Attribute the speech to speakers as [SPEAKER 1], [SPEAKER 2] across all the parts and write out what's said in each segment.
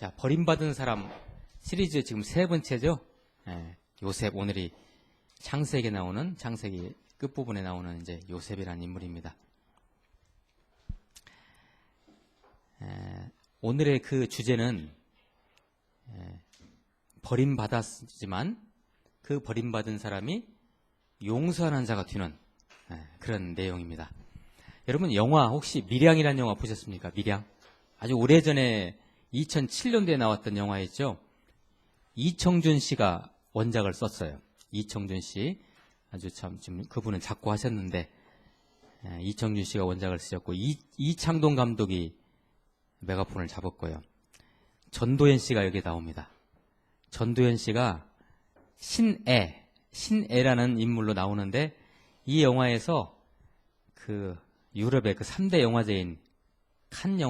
[SPEAKER 1] 자, 버림받은 사람 시리즈 지금 세 번째죠. 요셉, 오늘이 창세기에 나오는, 창세기 끝부분에 나오는 이제 요셉이라는 인물입니다. 오늘의 그 주제는 버림받았지만 그 버림받은 사람이 용서하는 자가 되는 그런 내용입니다. 여러분, 영화 혹시 밀양이라는 영화 보셨습니까? 밀양. 아주 오래전에 2007년도에 나왔던 영화였죠. 이청준 씨가 원작을 썼어요. 이청준 씨. 아주 참, 지금 그분은 작고하셨는데, 이청준 씨가 원작을 쓰셨고, 이창동 감독이 메가폰을 잡았고요. 전도연 씨가 여기에 나옵니다. 전도연 씨가 신애라는 인물로 나오는데, 이 영화에서 그 유럽의 그 3대 영화제인 칸느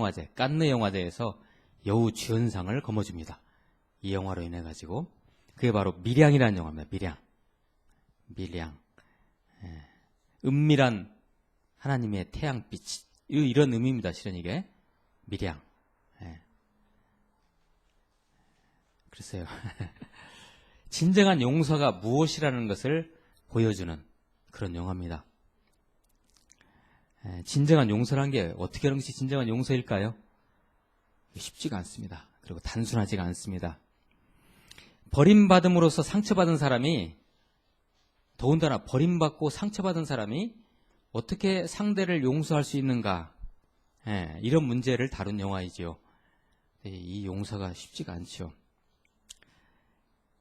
[SPEAKER 1] 영화제에서 여우 주연상을 거머쥡니다. 이 영화로 인해 가지고 그게 바로 밀양이라는 영화입니다. 밀양. 은밀한 하나님의 태양빛, 이런 의미입니다. 실은 이게 밀양. 글쎄요. 진정한 용서가 무엇이라는 것을 보여주는 그런 영화입니다. 진정한 용서란 게 어떻게 하는 것이 진정한 용서일까요? 쉽지가 않습니다. 그리고 단순하지가 않습니다. 버림받음으로써 상처받은 사람이, 더군다나 버림받고 상처받은 사람이 어떻게 상대를 용서할 수 있는가, 이런 문제를 다룬 영화이지요. 이 용서가 쉽지가 않죠.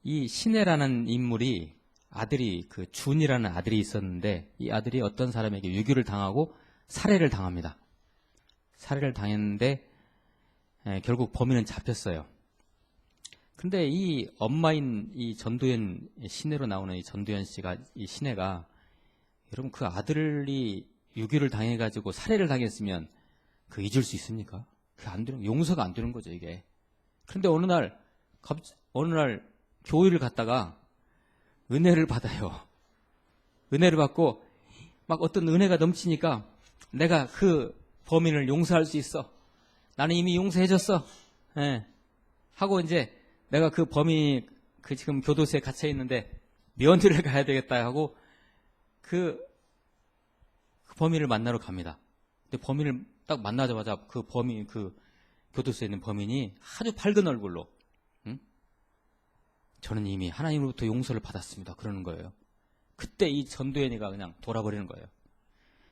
[SPEAKER 1] 이 신혜라는 인물이 아들이, 그 준이라는 아들이 있었는데, 이 아들이 어떤 사람에게 유교를 당하고 살해를 당합니다. 살해를 당했는데 결국 범인은 잡혔어요. 근데 이 엄마인 이 전도연, 신혜로 나오는 이 전도연 씨가, 이 신혜가, 여러분, 그 아들이 유교를 당해가지고 살해를 당했으면 그 잊을 수 있습니까? 그 안 되는, 용서가 안 되는 거죠, 이게. 그런데 어느 날 교회를 갔다가 은혜를 받아요. 은혜를 받고 막 어떤 은혜가 넘치니까 내가 그 범인을 용서할 수 있어. 나는 이미 용서해줬어. 하고 이제 내가 그 범인이 그 지금 교도소에 갇혀 있는데 면회를 가야 되겠다 하고 그 범인을 만나러 갑니다. 근데 범인을 딱 만나자마자 그 교도소에 있는 범인이 아주 밝은 얼굴로, 저는 이미 하나님으로부터 용서를 받았습니다. 그러는 거예요. 그때 이 전도연이가 그냥 돌아버리는 거예요.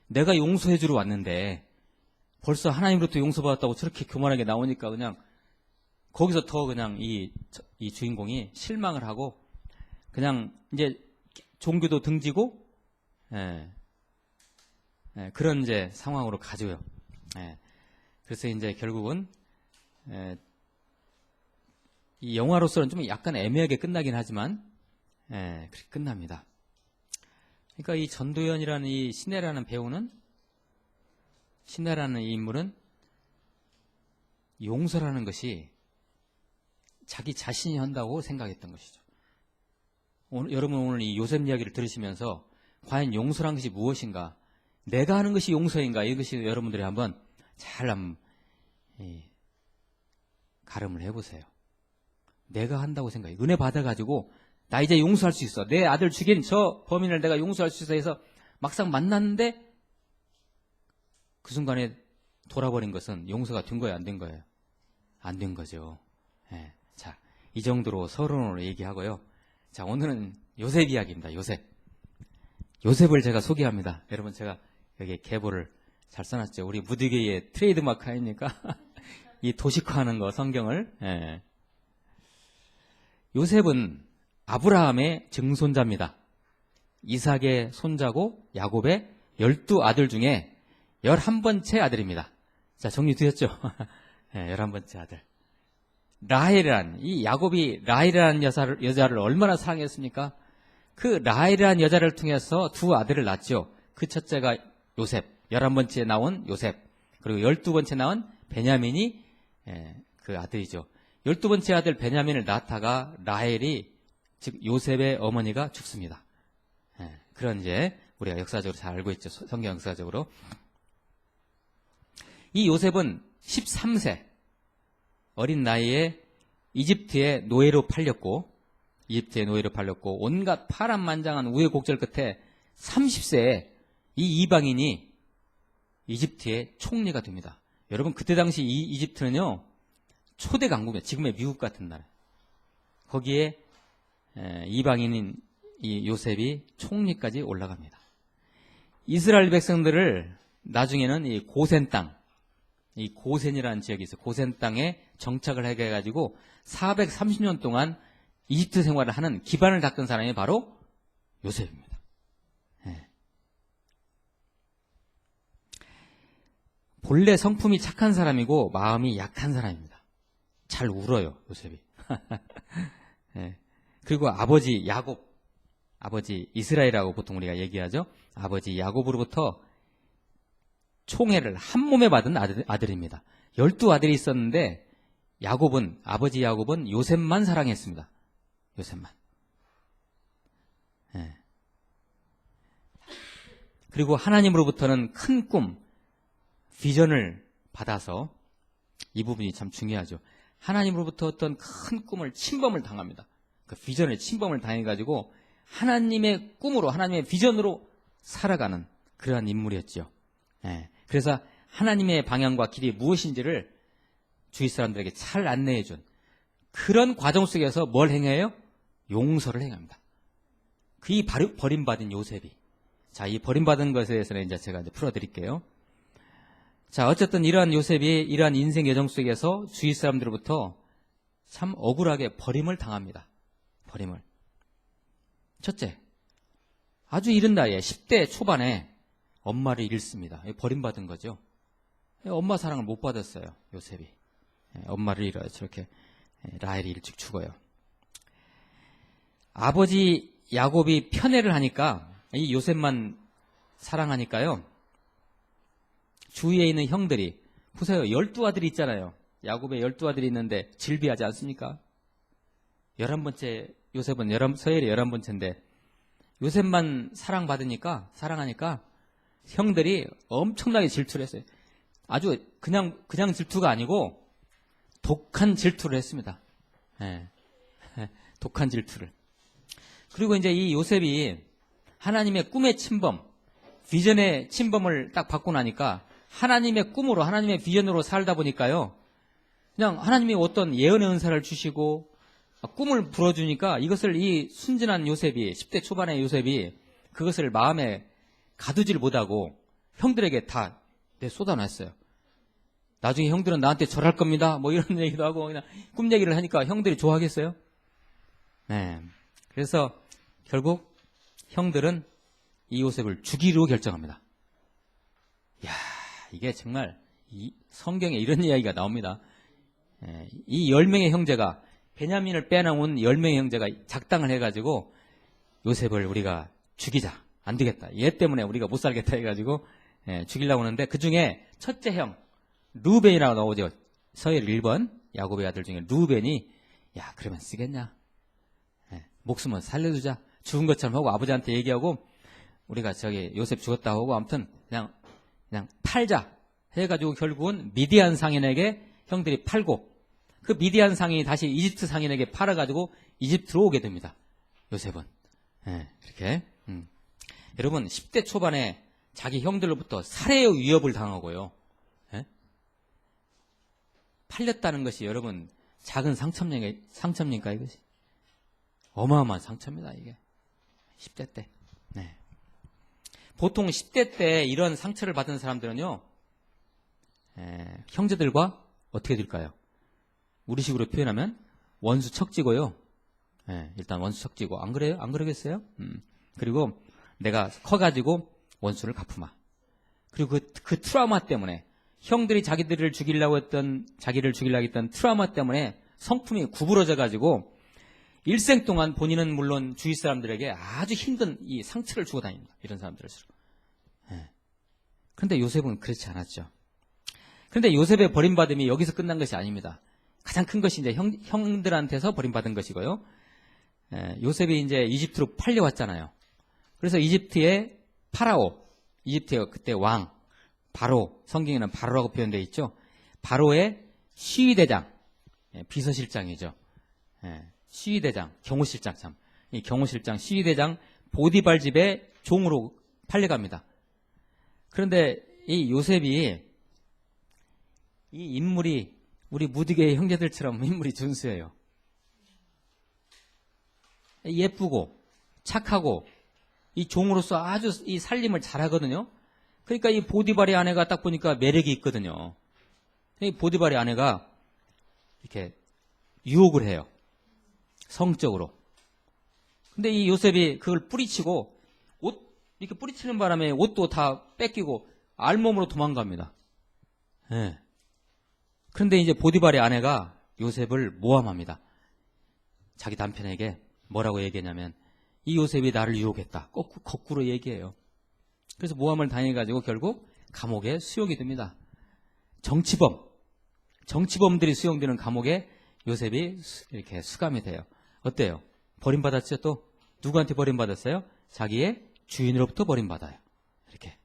[SPEAKER 1] 내가 용서해주러 왔는데 벌써 하나님으로부터 용서받았다고 저렇게 교만하게 나오니까 그냥 거기서 더 그냥 이 주인공이 실망을 하고 그냥 이제 종교도 등지고 그런 이제 상황으로 가져요. 그래서 이제 결국은 이 영화로서는 좀 약간 애매하게 끝나긴 하지만 그렇게 끝납니다. 그러니까 이 전도연이라는 이 신혜라는 신혜라는 이 인물은 용서라는 것이 자기 자신이 한다고 생각했던 것이죠. 여러분 오늘 이 요셉 이야기를 들으시면서 과연 용서란 것이 무엇인가, 내가 하는 것이 용서인가, 이것이 여러분들이 한번 잘 가름을 해보세요. 내가 한다고 생각해. 은혜 받아가지고 나 이제 용서할 수 있어. 내 아들 죽인 저 범인을 내가 용서할 수 있어 해서 막상 만났는데 그 순간에 돌아버린 것은 용서가 된 거예요? 안 된 거예요? 안 된 거죠. 자, 이 정도로 서론으로 얘기하고요. 자, 오늘은 요셉 이야기입니다. 요셉을 제가 소개합니다. 여러분, 제가 여기 계보를 잘 써놨죠. 우리 무디게의 트레이드마크 아닙니까? 이 도식화하는 거, 성경을. 요셉은 아브라함의 증손자입니다. 이삭의 손자고 야곱의 12아들 중에 11번째 아들입니다. 자, 정리되셨죠? 11번째 아들. 이 야곱이 라헬이라는 여자를 얼마나 사랑했습니까? 그 라헬이라는 여자를 통해서 두 아들을 낳았죠. 그 첫째가 요셉, 11번째에 나온 요셉, 그리고 12번째 나온 베냐민이 그 아들이죠. 12번째 아들 베냐민을 낳다가 라헬이, 즉 요셉의 어머니가 죽습니다. 그런 이제 우리가 역사적으로 잘 알고 있죠. 성경 역사적으로. 이 요셉은 13세 어린 나이에 이집트의 노예로 팔렸고 온갖 파란만장한 우여곡절 끝에 30세에 이 이방인이 이집트의 총리가 됩니다. 여러분, 그때 당시 이 이집트는요, 초대 강국이에요. 지금의 미국 같은 나라. 거기에 이방인인 이 요셉이 총리까지 올라갑니다. 이스라엘 백성들을 나중에는 이 고센 땅, 이 고센이라는 지역이 있어요. 고센 땅에 정착을 하게 해가지고 430년 동안 이집트 생활을 하는 기반을 닦은 사람이 바로 요셉입니다. 본래 성품이 착한 사람이고 마음이 약한 사람입니다. 잘 울어요, 요셉이. 그리고 아버지 야곱, 아버지 이스라엘이라고 보통 우리가 얘기하죠. 아버지 야곱으로부터 총애를 한 몸에 받은 아들입니다. 12아들이 있었는데 아버지 야곱은 요셉만 사랑했습니다. 요셉만. 그리고 하나님으로부터는 큰 꿈, 비전을 받아서, 이 부분이 참 중요하죠. 하나님으로부터 어떤 큰 꿈을 침범을 당합니다. 그 비전을 침범을 당해가지고 하나님의 꿈으로, 하나님의 비전으로 살아가는 그러한 인물이었죠. 그래서 하나님의 방향과 길이 무엇인지를 주위 사람들에게 잘 안내해준 그런 과정 속에서 뭘 행해요? 용서를 행합니다. 그 버림받은 요셉이. 자, 이 버림받은 것에 대해서는 이제 제가 풀어드릴게요. 자, 어쨌든 이러한 요셉이 이러한 인생 여정 속에서 주위 사람들로부터 참 억울하게 버림을 당합니다. 버림을. 첫째, 아주 이른 나이에 10대 초반에 엄마를 잃습니다. 버림받은 거죠. 엄마 사랑을 못 받았어요, 요셉이. 엄마를 잃어요. 저렇게 라헬이 일찍 죽어요. 아버지 야곱이 편애를 하니까, 이 요셉만 사랑하니까요, 주위에 있는 형들이, 보세요, 12아들이 있잖아요. 야곱의 12아들이 있는데 질비하지 않습니까? 11번째, 서엘이 11번째인데 요셉만 사랑하니까 형들이 엄청나게 질투를 했어요. 아주 그냥 질투가 아니고 독한 질투를 했습니다. 독한 질투를. 그리고 이제 이 요셉이 하나님의 꿈의 침범, 비전의 침범을 딱 받고 나니까 하나님의 꿈으로, 하나님의 비전으로 살다 보니까요, 그냥 하나님이 어떤 예언의 은사를 주시고 꿈을 불어주니까 이것을 이 순진한 요셉이, 10대 초반의 요셉이 그것을 마음에 가두질 못하고 형들에게 다 쏟아놨어요. 나중에 형들은 나한테 절할 겁니다. 뭐 이런 얘기도 하고 그냥 꿈 얘기를 하니까 형들이 좋아하겠어요? 그래서 결국 형들은 이 요셉을 죽이기로 결정합니다. 이야, 이게 정말 성경에 이런 이야기가 나옵니다. 이 10명의 형제가, 베냐민을 빼놓은 10명의 형제가 작당을 해가지고 요셉을 우리가 죽이자. 안 되겠다. 얘 때문에 우리가 못 살겠다 해가지고 죽이려고 하는데, 그 중에 첫째 형 루벤이라고 나오죠. 서엘 1번 야곱의 아들 중에 루벤이, 야, 그러면 쓰겠냐, 목숨은 살려두자, 죽은 것처럼 하고 아버지한테 얘기하고 우리가 요셉 죽었다 하고 아무튼 그냥 팔자 해가지고 결국은 미디안 상인에게 형들이 팔고, 그 미디안 상인이 다시 이집트 상인에게 팔아가지고 이집트로 오게 됩니다. 요셉은. 이렇게. 여러분, 10대 초반에 자기 형들로부터 살해의 위협을 당하고요. 팔렸다는 것이 여러분 작은 상처입니까, 이것이? 어마어마한 상처입니다, 이게. 10대 때. 보통 10대 때 이런 상처를 받은 사람들은요, 형제들과 어떻게 될까요? 우리식으로 표현하면 원수 척지고요. 일단 원수 척지고, 안 그래요? 안 그러겠어요? 그리고 내가 커가지고 원수를 갚으마. 그리고 그 트라우마 때문에, 형들이 자기를 죽이려고 했던 트라우마 때문에 성품이 구부러져가지고 일생 동안 본인은 물론 주위 사람들에게 아주 힘든 이 상처를 주고 다닙니다. 이런 사람들을수록. 그런데 요셉은 그렇지 않았죠. 그런데 요셉의 버림받음이 여기서 끝난 것이 아닙니다. 가장 큰 것이 이제 형들한테서 버림받은 것이고요. 요셉이 이제 이집트로 팔려왔잖아요. 그래서 이집트의 파라오, 이집트의 그때 왕, 바로, 성경에는 바로라고 표현되어 있죠. 바로의 시위대장, 비서실장이죠. 시위대장, 경호실장 참. 이 경호실장, 시위대장 보디발 집에 종으로 팔려갑니다. 그런데 이 요셉이 이 인물이 우리 무디게의 형제들처럼 인물이 준수해요. 예쁘고 착하고 이 종으로서 아주 이 살림을 잘하거든요. 그러니까 이 보디발의 아내가 딱 보니까 매력이 있거든요. 이 보디발의 아내가 이렇게 유혹을 해요. 성적으로. 근데 이 요셉이 그걸 뿌리치고 옷 이렇게 뿌리치는 바람에 옷도 다 뺏기고 알몸으로 도망갑니다. 네. 그런데 이제 보디발의 아내가 요셉을 모함합니다. 자기 남편에게 뭐라고 얘기했냐면 이 요셉이 나를 유혹했다. 거꾸로 얘기해요. 그래서 모함을 당해가지고 결국 감옥에 수용이 됩니다. 정치범들이 수용되는 감옥에 요셉이 이렇게 수감이 돼요. 어때요? 버림받았죠 또? 누구한테 버림받았어요? 자기의 주인으로부터 버림받아요. 이렇게.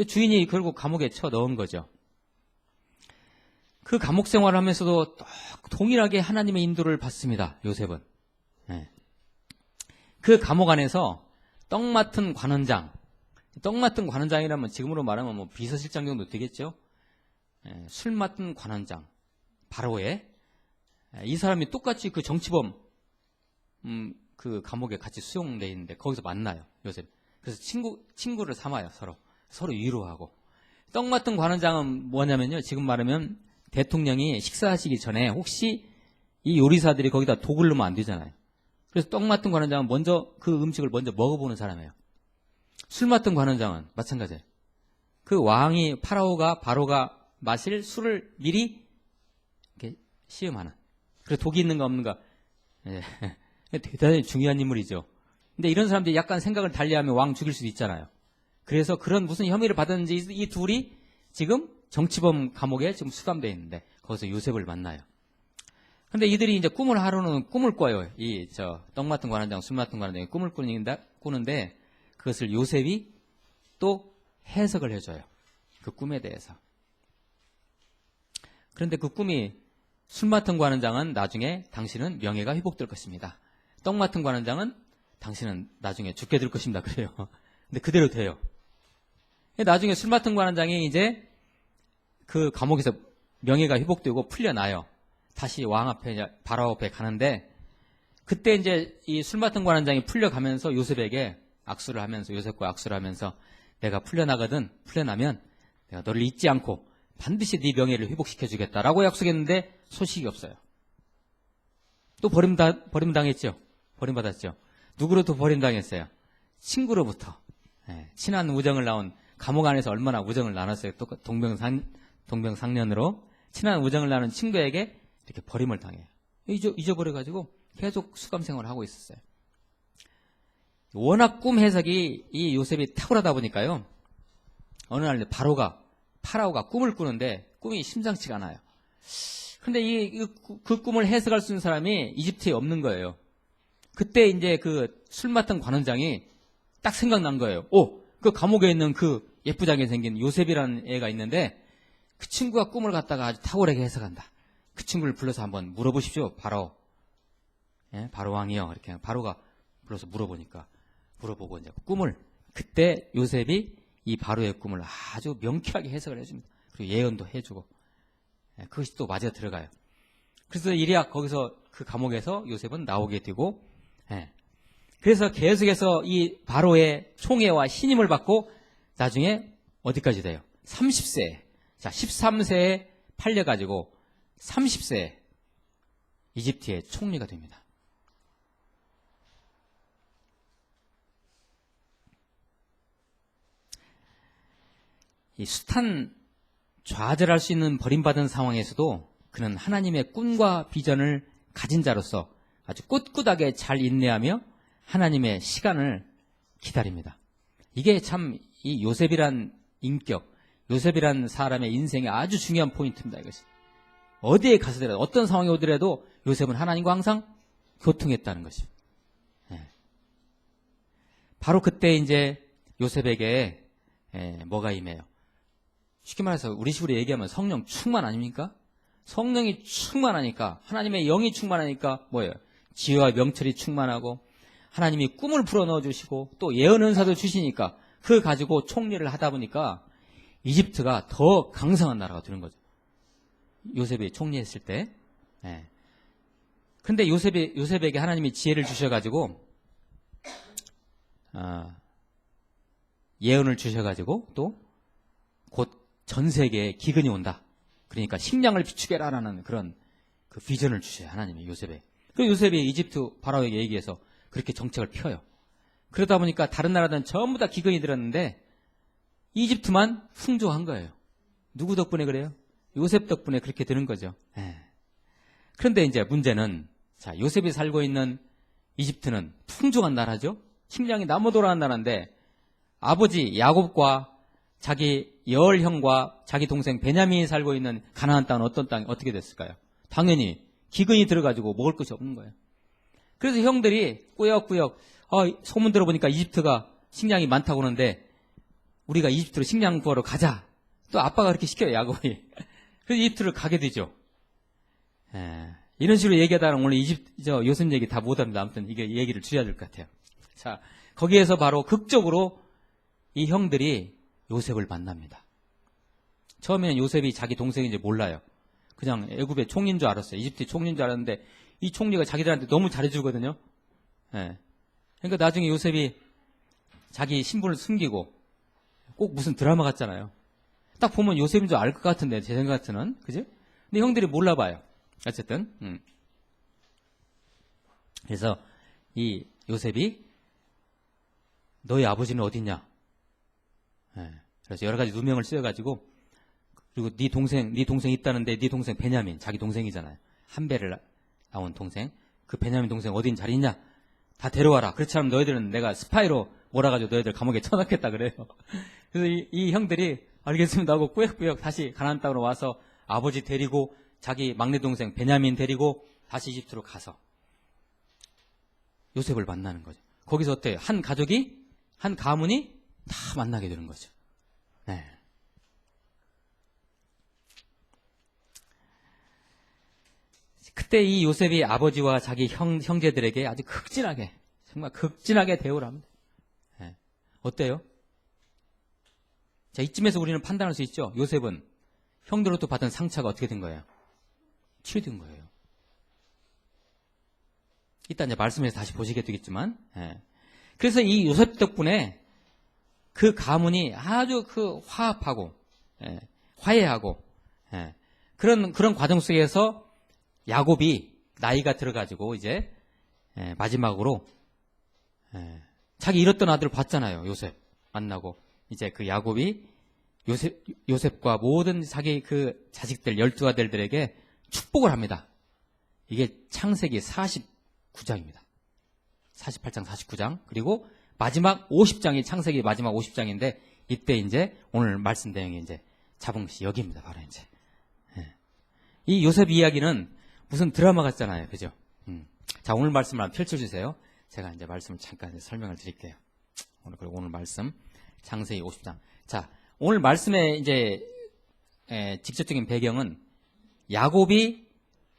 [SPEAKER 1] 주인이 결국 감옥에 쳐 넣은 거죠. 그 감옥 생활을 하면서도 동일하게 하나님의 인도를 받습니다. 요셉은. 네. 그 감옥 안에서 떡 맡은 관원장이라면 지금으로 말하면 뭐 비서실장 정도 되겠죠. 네. 술 맡은 관원장 바로의 이 사람이 똑같이 그 정치범 그 감옥에 같이 수용돼 있는데 거기서 만나요. 요셉. 그래서 친구를 삼아요. 서로 위로하고. 떡 맡은 관원장은 뭐냐면요. 지금 말하면 대통령이 식사하시기 전에 혹시 이 요리사들이 거기다 독을 넣으면 안 되잖아요. 그래서 떡 맡은 관원장은 먼저 그 음식을 먼저 먹어보는 사람이에요. 술 맡은 관원장은 마찬가지예요. 그 왕이 바로가 마실 술을 미리 이렇게 시음하는. 그래서 독이 있는가 없는가. 예. 대단히 중요한 인물이죠. 근데 이런 사람들이 약간 생각을 달리하면 왕 죽일 수도 있잖아요. 그래서 그런 무슨 혐의를 받았는지 이 둘이 지금 정치범 감옥에 지금 수감되어 있는데 거기서 요셉을 만나요. 근데 이들이 이제 하루는 꿈을 꿔요. 떡 맡은 관원장, 술 맡은 관원장이 꿈을 꾸는데 그것을 요셉이 또 해석을 해줘요. 그 꿈에 대해서. 그런데 그 꿈이 술 맡은 관원장은 나중에 당신은 명예가 회복될 것입니다. 떡 맡은 관원장은 당신은 나중에 죽게 될 것입니다. 그래요. 근데 그대로 돼요. 나중에 술 맡은 관원장이 이제 그 감옥에서 명예가 회복되고 풀려나요. 다시 왕 앞에, 바로 앞에 가는데 그때 이제 이 술 맡은 관원장이 풀려가면서 요셉과 악수를 하면서 내가 풀려나면 내가 너를 잊지 않고 반드시 네 명예를 회복시켜 주겠다라고 약속했는데 소식이 없어요. 또 버림당했죠. 버림받았죠. 누구로부터 버림당했어요? 친구로부터. 친한 우정을 나온 감옥 안에서 얼마나 우정을 나눴어요. 또 동병상련으로 친한 우정을 나눈 친구에게 이렇게 버림을 당해요. 잊어버려가지고 계속 수감 생활을 하고 있었어요. 워낙 꿈 해석이 이 요셉이 탁월하다 보니까요. 어느 날 파라오가 꿈을 꾸는데 꿈이 심상치가 않아요. 근데 그 꿈을 해석할 수 있는 사람이 이집트에 없는 거예요. 그때 이제 그 술 맡은 관원장이 딱 생각난 거예요. 그 감옥에 있는 그 예쁘장하게 생긴 요셉이라는 애가 있는데 그 친구가 꿈을 갖다가 아주 탁월하게 해석한다. 그 친구를 불러서 한번 물어보십시오. 바로 왕이요. 이렇게 바로가 불러서 물어보고 이제 그때 요셉이 이 바로의 꿈을 아주 명쾌하게 해석을 해줍니다. 그리고 예언도 해주고 그것이 또 맞아 들어가요. 그래서 이리야 거기서 그 감옥에서 요셉은 나오게 되고 그래서 계속해서 이 바로의 총애와 신임을 받고 나중에 어디까지 돼요? 30세. 자, 13세에 팔려가지고 30세에 이집트의 총리가 됩니다. 이 숱한 좌절할 수 있는 버림받은 상황에서도 그는 하나님의 꿈과 비전을 가진 자로서 아주 꿋꿋하게 잘 인내하며 하나님의 시간을 기다립니다. 이게 참 이 요셉이란 인격, 요셉이란 사람의 인생의 아주 중요한 포인트입니다. 이것이. 어디에 가서더라도 어떤 상황이 오더라도 요셉은 하나님과 항상 교통했다는 것이죠. 바로 그때 이제 요셉에게 뭐가 임해요? 쉽게 말해서 우리 식으로 얘기하면 성령 충만 아닙니까? 성령이 충만하니까, 하나님의 영이 충만하니까 뭐예요? 지혜와 명철이 충만하고 하나님이 꿈을 불어넣어 주시고 또 예언 은사도 주시니까 그거 가지고 총리를 하다 보니까 이집트가 더 강성한 나라가 되는 거죠. 요셉이 총리했을 때. 예. 근데 요셉에게 하나님이 지혜를 주셔가지고 예언을 주셔가지고 또 곧 전 세계에 기근이 온다. 그러니까 식량을 비축해라라는 그런 그 비전을 주셔요. 하나님이 요셉에. 그 요셉이 이집트 바로에게 얘기해서 그렇게 정책을 펴요. 그러다 보니까 다른 나라들은 전부 다 기근이 들었는데 이집트만 풍조한 거예요. 누구 덕분에 그래요? 요셉 덕분에 그렇게 되는 거죠. 그런데 이제 문제는 자, 요셉이 살고 있는 이집트는 풍족한 나라죠. 식량이 남아돌아간 나라인데 아버지 야곱과 자기 열형과 자기 동생 베냐민이 살고 있는 가나안 땅은 어떤 땅이 어떻게 됐을까요? 당연히 기근이 들어가지고 먹을 것이 없는 거예요. 그래서 형들이 꾸역꾸역 소문 들어보니까 이집트가 식량이 많다고 하는데 우리가 이집트로 식량 구하러 가자. 또 아빠가 그렇게 시켜요, 야곱이. 그래서 이집트를 가게 되죠. 이런 식으로 얘기하다가 오늘 요셉 얘기 다 못합니다. 아무튼 이게 얘기를 줄여야 될 것 같아요. 자, 거기에서 바로 극적으로 이 형들이 요셉을 만납니다. 처음에는 요셉이 자기 동생인지 몰라요. 그냥 애굽의 총리인 줄 알았어요. 이집트의 총리인 줄 알았는데 이 총리가 자기들한테 너무 잘해주거든요. 그러니까 나중에 요셉이 자기 신분을 숨기고 꼭 무슨 드라마 같잖아요. 딱 보면 요셉인 줄 알 것 같은데 제 생각 같으면 그죠? 근데 형들이 몰라봐요. 어쨌든 그래서 이 요셉이 너희 아버지는 어딨냐? 그래서 여러 가지 누명을 쓰여가지고 그리고 네 동생 있다는데 네 동생 베냐민 자기 동생이잖아요. 한 배를 나온 동생 그 베냐민 동생 어딘 잘 있냐? 다 데려와라. 그렇지 않으면 너희들은 내가 스파이로 몰아가지고 너희들 감옥에 쳐넣겠다 그래요. 그래서 이 형들이 알겠습니다 하고 꾸역꾸역 다시 가나안 땅으로 와서 아버지 데리고 자기 막내 동생 베냐민 데리고 다시 이집트로 가서 요셉을 만나는 거죠. 거기서 어때요? 한 가문이 다 만나게 되는 거죠. 그때 이 요셉이 아버지와 자기 형제들에게 아주 정말 극진하게 대우를 합니다. 어때요? 자, 이쯤에서 우리는 판단할 수 있죠. 요셉은 형들로부터 받은 상처가 어떻게 된 거예요? 치유된 거예요. 이따 이제 말씀에서 다시 보시게 되겠지만, 그래서 이 요셉 덕분에 그 가문이 아주 화합하고, 화해하고, 그런 과정 속에서 야곱이 나이가 들어가지고 이제 마지막으로 자기 잃었던 아들을 봤잖아요. 요셉 만나고 이제 그 야곱이 요셉과 모든 자기 그 자식들 12아들들에게 축복을 합니다. 이게 창세기 49장입니다. 48장, 49장 그리고 마지막 50장이 창세기 마지막 50장인데 이때 이제 오늘 말씀 내용이 이제 잡음시 여기입니다. 바로 이제 이 요셉 이야기는 무슨 드라마 같잖아요. 그죠? 자, 오늘 말씀을 한번 펼쳐주세요. 제가 이제 말씀을 잠깐 설명을 드릴게요. 오늘 말씀, 창세기 50장. 자, 오늘 말씀의 이제, 직접적인 배경은 야곱이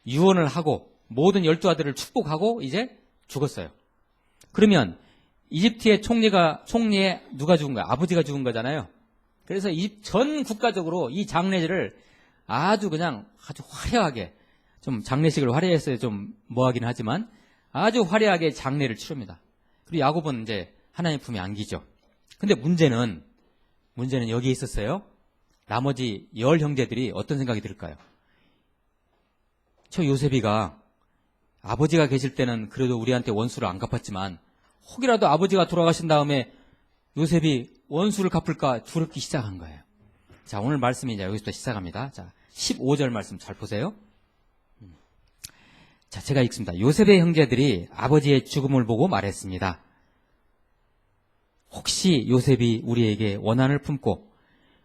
[SPEAKER 1] 유언을 하고 모든 12아들을 축복하고 이제 죽었어요. 그러면 이집트의 총리에 누가 죽은 거야? 아버지가 죽은 거잖아요. 그래서 전 국가적으로 이 장례를 아주 화려하게 좀 장례식을 화려했어요. 좀 뭐하긴 하지만 아주 화려하게 장례를 치릅니다. 그리고 야곱은 이제 하나님 품에 안기죠. 근데 문제는 여기에 있었어요. 나머지 10 형제들이 어떤 생각이 들까요? 저 요셉이가 아버지가 계실 때는 그래도 우리한테 원수를 안 갚았지만 혹이라도 아버지가 돌아가신 다음에 요셉이 원수를 갚을까 두렵기 시작한 거예요. 자, 오늘 말씀이 이제 여기서부터 시작합니다. 자, 15절 말씀 잘 보세요. 자, 제가 읽습니다. 요셉의 형제들이 아버지의 죽음을 보고 말했습니다. 혹시 요셉이 우리에게 원한을 품고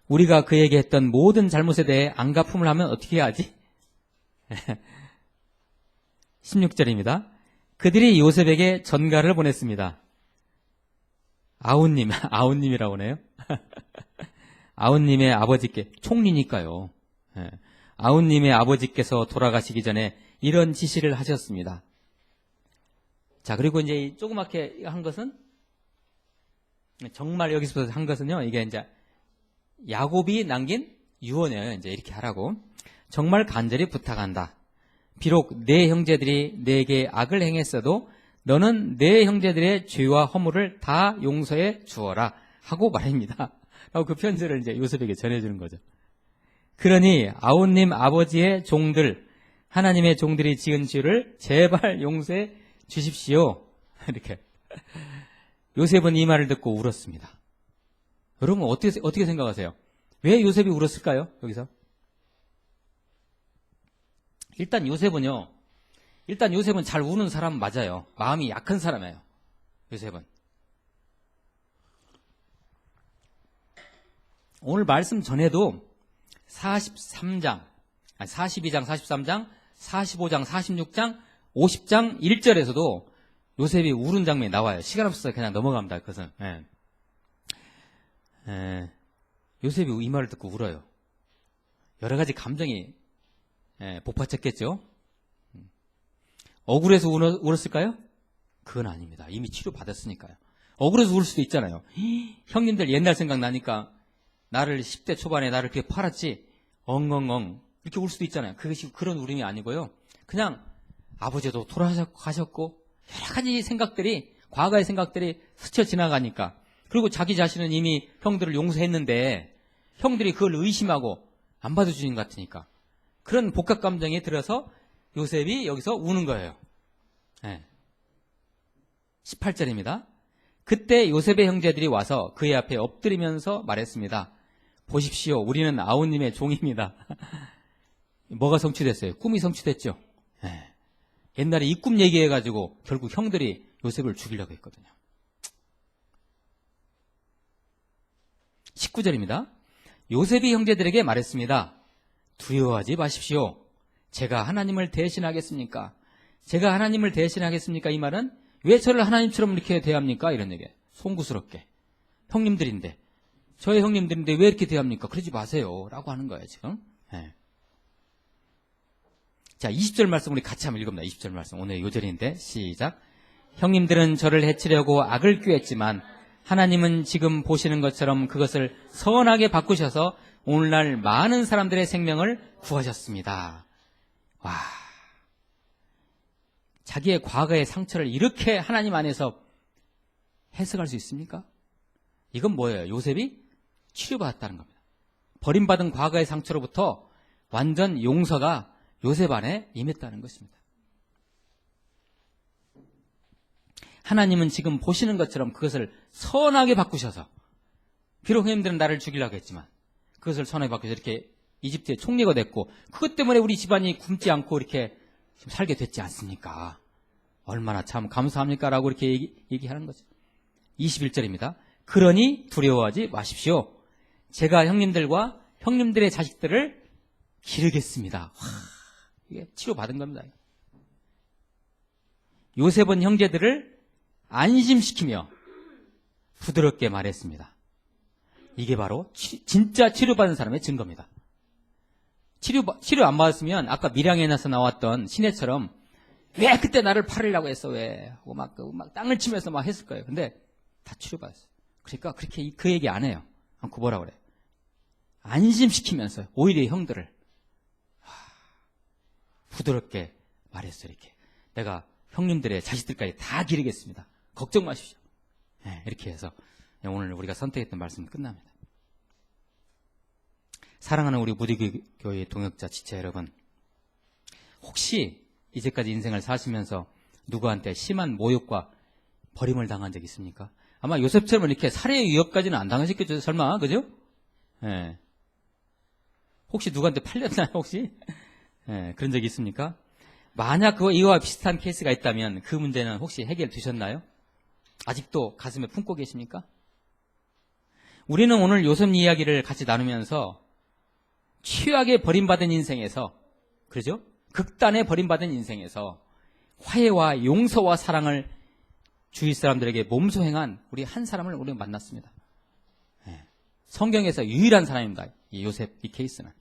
[SPEAKER 1] 우리가 그에게 했던 모든 잘못에 대해 안갚음을 하면 어떻게 해야 하지? 16절입니다. 그들이 요셉에게 전가를 보냈습니다. 아우님이라고 하네요. 아우님의 아버지께 총리니까요. 아웃님의 아버지께서 돌아가시기 전에 이런 지시를 하셨습니다. 자, 그리고 이제 조그맣게 한 것은, 정말 여기서 한 것은요, 이게 이제 야곱이 남긴 유언이에요. 이제 이렇게 하라고. 정말 간절히 부탁한다. 비록 내 형제들이 내게 악을 행했어도 너는 내 형제들의 죄와 허물을 다 용서해 주어라 하고 말입니다. 라고 그 편지를 이제 요셉에게 전해주는 거죠. 그러니 아웃님 아버지의 종들, 하나님의 종들이 지은 죄를 제발 용서해 주십시오. 이렇게. 요셉은 이 말을 듣고 울었습니다. 여러분 어떻게 생각하세요? 왜 요셉이 울었을까요? 여기서? 일단 요셉은 잘 우는 사람 맞아요. 마음이 약한 사람이에요. 요셉은. 오늘 말씀 전에도 42장, 43장, 45장, 46장, 50장 1절에서도 요셉이 우는 장면이 나와요. 시간 없어서 그냥 넘어갑니다. 그것은. 요셉이 이 말을 듣고 울어요. 여러 가지 감정이 복받쳤겠죠. 억울해서 울었을까요? 그건 아닙니다. 이미 치료받았으니까요. 억울해서 울 수도 있잖아요. 형님들 옛날 생각나니까 나를 10대 초반에 나를 그렇게 팔았지 엉엉엉 이렇게 울 수도 있잖아요. 그것이 그런 울음이 아니고요. 그냥 아버지도 돌아가셨고 여러 가지 생각들이, 과거의 생각들이 스쳐 지나가니까, 그리고 자기 자신은 이미 형들을 용서했는데 형들이 그걸 의심하고 안 받아주는 것 같으니까 그런 복합 감정에 들어서 요셉이 여기서 우는 거예요. 18절입니다. 그때 요셉의 형제들이 와서 그의 앞에 엎드리면서 말했습니다. 보십시오, 우리는 아우님의 종입니다. 뭐가 성취됐어요? 꿈이 성취됐죠. 옛날에 이 꿈 얘기해가지고 결국 형들이 요셉을 죽이려고 했거든요. 19절입니다. 요셉이 형제들에게 말했습니다. 두려워하지 마십시오. 제가 하나님을 대신하겠습니까? 제가 하나님을 대신하겠습니까? 이 말은 왜 저를 하나님처럼 이렇게 대합니까? 이런 얘기예요. 송구스럽게. 형님들인데, 저의 형님들인데 왜 이렇게 대합니까? 그러지 마세요. 라고 하는 거예요, 지금. 자, 20절 말씀 우리 같이 한번 읽어봅니다. 20절 말씀. 오늘 요절인데, 시작. 형님들은 저를 해치려고 악을 꾀했지만 하나님은 지금 보시는 것처럼 그것을 선하게 바꾸셔서 오늘날 많은 사람들의 생명을 구하셨습니다. 와, 자기의 과거의 상처를 이렇게 하나님 안에서 해석할 수 있습니까? 이건 뭐예요? 요셉이 치료받았다는 겁니다. 버림받은 과거의 상처로부터 완전 용서가 요셉 안에 임했다는 것입니다. 하나님은 지금 보시는 것처럼 그것을 선하게 바꾸셔서, 비록 형님들은 나를 죽이려고 했지만 그것을 선하게 바꾸셔서 이렇게 이집트의 총리가 됐고, 그것 때문에 우리 집안이 굶지 않고 이렇게 지금 살게 됐지 않습니까? 얼마나 참 감사합니까? 라고 이렇게 얘기하는 거죠. 21절입니다. 그러니 두려워하지 마십시오. 제가 형님들과 형님들의 자식들을 기르겠습니다. 와, 이게 치료받은 겁니다. 요셉은 형제들을 안심시키며 부드럽게 말했습니다. 이게 바로 진짜 치료받은 사람의 증거입니다. 치료 안 받았으면 아까 밀양에서 나왔던 시내처럼 왜 그때 나를 팔으려고 했어, 왜 하고 막 땅을 치면서 막 했을 거예요. 근데 다 치료받았어요. 그러니까 그렇게 그 얘기 안 해요. 않고 뭐라 그래? 안심시키면서 오히려 형들을 부드럽게 말했어요. 이렇게 내가 형님들의 자식들까지 다 기르겠습니다. 걱정 마십시오. 이렇게 해서 오늘 우리가 선택했던 말씀은 끝납니다. 사랑하는 우리 무디교회 동역자 지체 여러분, 혹시 이제까지 인생을 사시면서 누구한테 심한 모욕과 버림을 당한 적 있습니까? 아마 요셉처럼 이렇게 살해 위협까지는 안 당하셨겠죠, 설마, 그죠? 혹시 누구한테 팔렸나요, 혹시? 그런 적이 있습니까? 만약 이와 비슷한 케이스가 있다면 그 문제는 혹시 해결되셨나요? 아직도 가슴에 품고 계십니까? 우리는 오늘 요셉 이야기를 같이 나누면서 최악의 버림받은 인생에서, 그러죠? 극단의 버림받은 인생에서 화해와 용서와 사랑을 주위 사람들에게 몸소 행한 우리 한 사람을 우리가 만났습니다. 성경에서 유일한 사람입니다. 이 요셉, 이 케이스는.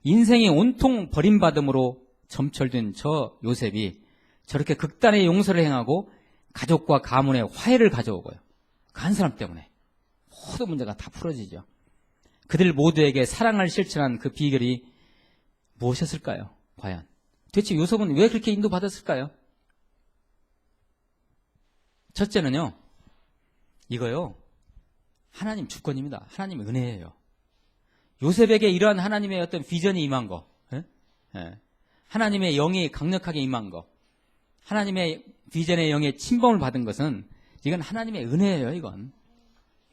[SPEAKER 1] 인생이 온통 버림받음으로 점철된 저 요셉이 저렇게 극단의 용서를 행하고 가족과 가문의 화해를 가져오고요. 그 한 사람 때문에 모든 문제가 다 풀어지죠. 그들 모두에게 사랑을 실천한 그 비결이 무엇이었을까요? 과연 도대체 요셉은 왜 그렇게 인도받았을까요? 첫째는요, 이거요, 하나님 주권입니다. 하나님의 은혜예요. 요셉에게 이러한 하나님의 어떤 비전이 임한 거, 하나님의 영이 강력하게 임한 거, 하나님의 비전의 영의 침범을 받은 것은 이건 하나님의 은혜예요. 이건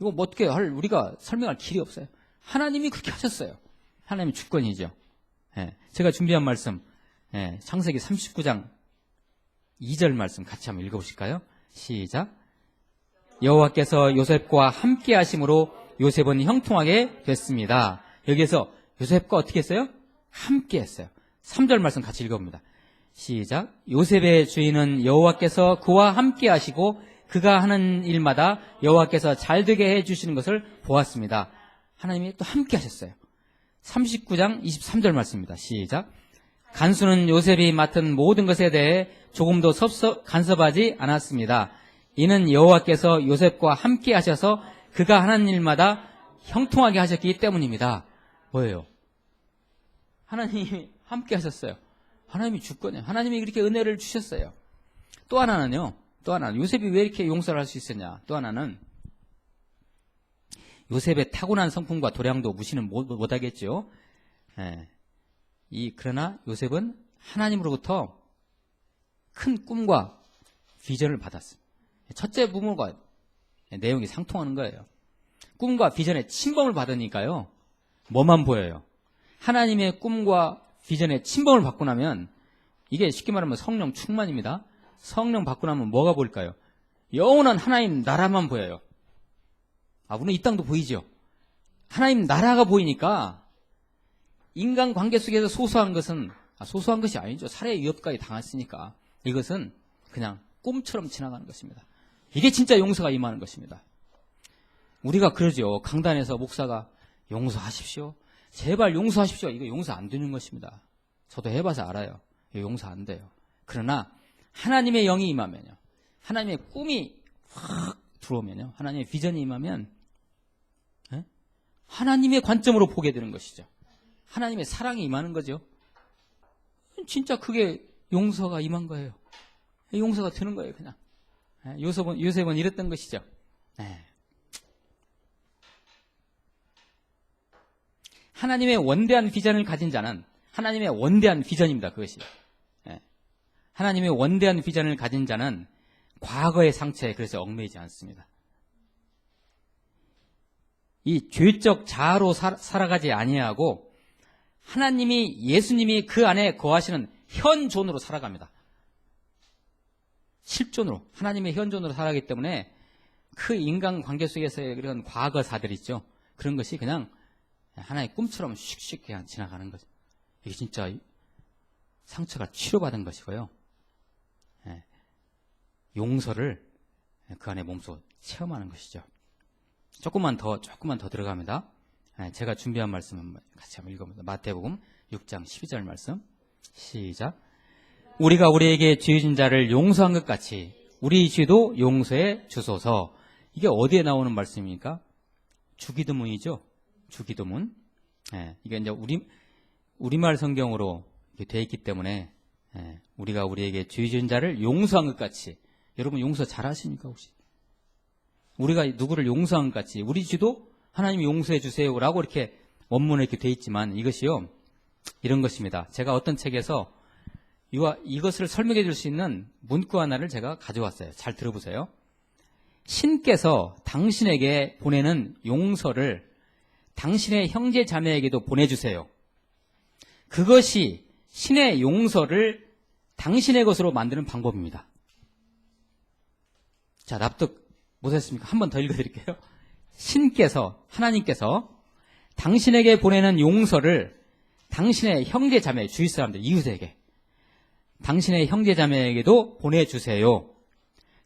[SPEAKER 1] 이거 뭐 어떻게 우리가 설명할 길이 없어요. 하나님이 그렇게 하셨어요. 하나님의 주권이죠. 제가 준비한 말씀, 창세기 39장 2절 말씀 같이 한번 읽어보실까요? 시작. 여호와께서 요셉과 함께 하심으로 요셉은 형통하게 됐습니다. 여기에서 요셉과 어떻게 했어요? 함께 했어요. 3절 말씀 같이 읽어봅니다. 시작. 요셉의 주인은 여호와께서 그와 함께 하시고 그가 하는 일마다 여호와께서 잘되게 해주시는 것을 보았습니다. 하나님이 또 함께 하셨어요. 39장 23절 말씀입니다. 시작. 간수는 요셉이 맡은 모든 것에 대해 조금도 간섭하지 않았습니다. 이는 여호와께서 요셉과 함께 하셔서 그가 하는 일마다 형통하게 하셨기 때문입니다. 뭐예요? 하나님이 함께 하셨어요. 하나님이 주권이에요. 하나님이 그렇게 은혜를 주셨어요. 또 하나는 요셉이 왜 이렇게 용서를 할 수 있었냐? 또 하나는 요셉의 타고난 성품과 도량도 무시는 못하겠죠. 그러나 요셉은 하나님으로부터 큰 꿈과 비전을 받았어요. 첫째 부분과 내용이 상통하는 거예요. 꿈과 비전의 침범을 받으니까요, 뭐만 보여요? 하나님의 꿈과 비전의 침범을 받고 나면 이게 쉽게 말하면 성령 충만입니다. 성령 받고 나면 뭐가 보일까요? 영원한 하나님 나라만 보여요. 우리는 이 땅도 보이죠. 하나님 나라가 보이니까 인간 관계 속에서 소소한 것은 소소한 것이 아니죠. 살해 위협까지 당했으니까 이것은 그냥 꿈처럼 지나가는 것입니다. 이게 진짜 용서가 임하는 것입니다. 우리가 그러죠. 강단에서 목사가 용서하십시오. 제발 용서하십시오. 이거 용서 안 되는 것입니다. 저도 해봐서 알아요. 이거 용서 안 돼요. 그러나 하나님의 영이 임하면요, 하나님의 꿈이 확 들어오면요, 하나님의 비전이 임하면 하나님의 관점으로 보게 되는 것이죠. 하나님의 사랑이 임하는 거죠. 진짜 그게 용서가 임한 거예요. 용서가 되는 거예요. 그냥 요셉은 이랬던 것이죠. 하나님의 원대한 비전을 가진 자는, 하나님의 원대한 비전입니다. 그것이 하나님의 원대한 비전을 가진 자는 과거의 상처에 그래서 얽매이지 않습니다. 이 죄적 자아로 살아가지 아니하고 예수님이 그 안에 거하시는 현존으로 살아갑니다. 실존으로, 하나님의 현존으로 살아가기 때문에 그 인간관계 속에서의 그런 과거사들 있죠. 그런 것이 그냥 하나의 꿈처럼 슉슉 그냥 지나가는 거죠. 이게 진짜 상처가 치료받은 것이고요. 용서를 그 안에 몸소 체험하는 것이죠. 조금만 더 들어갑니다. 제가 준비한 말씀 한번 같이 한번 읽어봅니다. 마태복음 6장 12절 말씀. 시작. 우리가 우리에게 죄 진 자를 용서한 것 같이 우리 죄도 용서해 주소서. 이게 어디에 나오는 말씀입니까? 주기도문이죠. 주기도문. 이게 이제 우리말 성경으로 되어 있기 때문에 우리가 우리에게 죄 진 자를 용서한 것 같이. 여러분 용서 잘 하십니까 혹시? 우리가 누구를 용서한 것 같이 우리 죄도 하나님이 용서해 주세요라고 이렇게 원문에 이렇게 되어 있지만 이것이요, 이런 것입니다. 제가 어떤 책에서 이것을 설명해 줄 수 있는 문구 하나를 제가 가져왔어요. 잘 들어보세요. 신께서 당신에게 보내는 용서를 당신의 형제 자매에게도 보내주세요. 그것이 신의 용서를 당신의 것으로 만드는 방법입니다. 자, 납득 못했습니까? 한 번 더 읽어드릴게요. 하나님께서 당신에게 보내는 용서를 당신의 형제 자매, 주위 사람들, 이웃에게, 당신의 형제 자매에게도 보내주세요.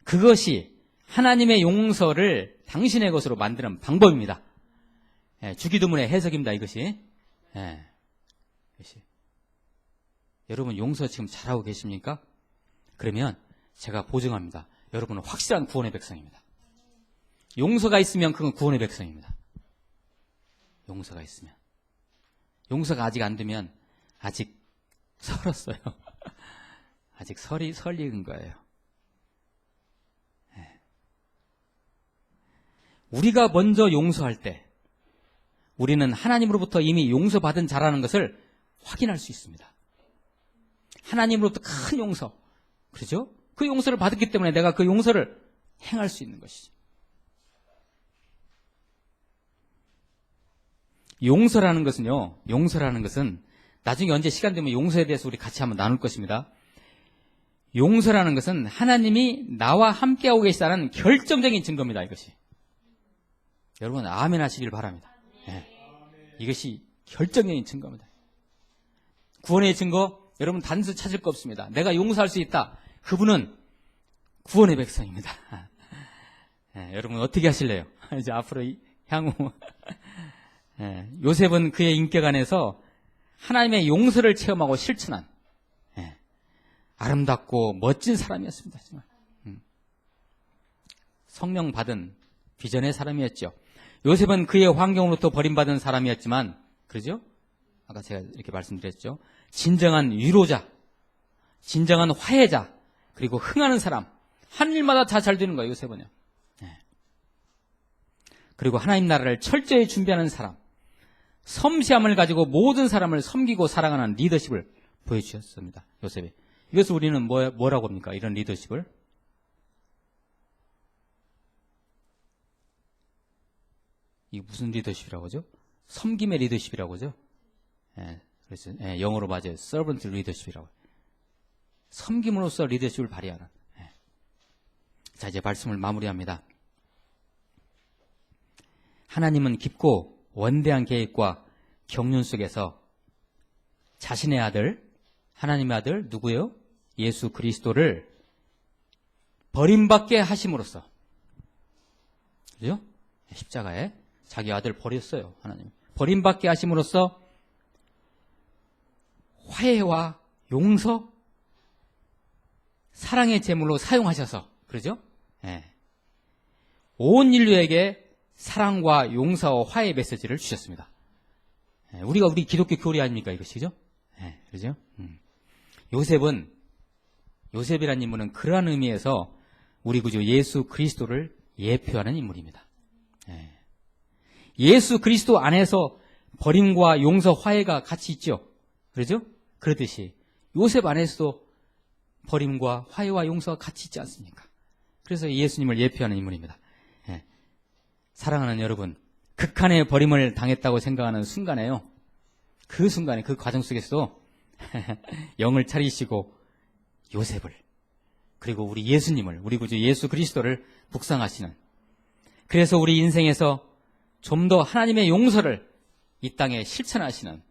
[SPEAKER 1] 그것이 하나님의 용서를 당신의 것으로 만드는 방법입니다. 주기도문의 해석입니다. 이것이 여러분 용서 지금 잘하고 계십니까? 그러면 제가 보증합니다. 여러분은 확실한 구원의 백성입니다. 용서가 있으면 그건 구원의 백성입니다. 용서가 있으면. 용서가 아직 안 되면 아직 설었어요. 아직 설 익은 거예요. 우리가 먼저 용서할 때 우리는 하나님으로부터 이미 용서받은 자라는 것을 확인할 수 있습니다. 하나님으로부터 큰 용서, 그렇죠? 그 용서를 받았기 때문에 내가 그 용서를 행할 수 있는 것이죠. 용서라는 것은 나중에 언제 시간 되면 용서에 대해서 우리 같이 한번 나눌 것입니다. 용서라는 것은 하나님이 나와 함께하고 계시다는 결정적인 증거입니다. 이것이. 여러분 아멘 하시길 바랍니다. 네. 이것이 결정적인 증거입니다. 구원의 증거 여러분 단수 찾을 거 없습니다. 내가 용서할 수 있다. 그분은 구원의 백성입니다. 네, 여러분 어떻게 하실래요? 이제 앞으로 향후 네, 요셉은 그의 인격 안에서 하나님의 용서를 체험하고 실천한 아름답고 멋진 사람이었습니다. 정말. 성령 받은 비전의 사람이었죠. 요셉은 그의 환경으로부터 버림받은 사람이었지만, 그러죠? 아까 제가 이렇게 말씀드렸죠. 진정한 위로자, 진정한 화해자, 그리고 흥하는 사람. 한 일마다 다 잘 되는 거예요, 요셉은요. 네. 그리고 하나님 나라를 철저히 준비하는 사람. 섬세함을 가지고 모든 사람을 섬기고 사랑하는 리더십을 보여주셨습니다. 요셉이. 이것을 우리는 뭐라고 합니까? 이런 리더십을. 이게 무슨 리더십이라고 하죠? 섬김의 리더십이라고 하죠? 예, 그래서 영어로 맞아요. servant leadership이라고. 섬김으로써 리더십을 발휘하는. 예. 자, 이제 말씀을 마무리합니다. 하나님은 깊고 원대한 계획과 경륜 속에서 자신의 아들, 하나님의 아들 누구예요? 예수 그리스도를 버림받게 하심으로써, 그죠? 십자가에 자기 아들 버렸어요. 하나님 버림받게 하심으로써 화해와 용서, 사랑의 제물로 사용하셔서, 그러죠? 예. 온 인류에게 사랑과 용서와 화해의 메시지를 주셨습니다. 예. 우리 기독교 교리 아닙니까 이것이죠? 예. 그러죠? 요셉이라는 인물은 그러한 의미에서 우리 구주 예수 그리스도를 예표하는 인물입니다. 예. 예수 그리스도 안에서 버림과 용서, 화해가 같이 있죠. 그러죠? 그렇듯이 요셉 안에서도 버림과 화해와 용서가 같이 있지 않습니까? 그래서 예수님을 예표하는 인물입니다. 예. 사랑하는 여러분, 극한의 버림을 당했다고 생각하는 순간에요. 그 순간에, 그 과정 속에서도 영을 차리시고 요셉을, 그리고 우리 예수님을, 우리 구주 예수 그리스도를 묵상하시는, 그래서 우리 인생에서 좀 더 하나님의 용서를 이 땅에 실천하시는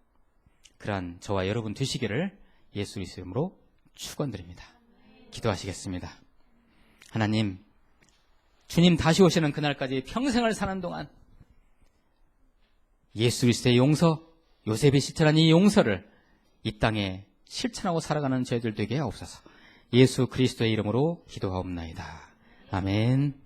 [SPEAKER 1] 그러한 저와 여러분 되시기를 예수 그리스도의 이름으로 축원드립니다. 기도하시겠습니다. 하나님, 주님 다시 오시는 그날까지 평생을 사는 동안 예수 그리스도의 용서, 요셉이 실천한 이 용서를 이 땅에 실천하고 살아가는 저희들 되게 하옵소서. 예수 그리스도의 이름으로 기도하옵나이다. 아멘.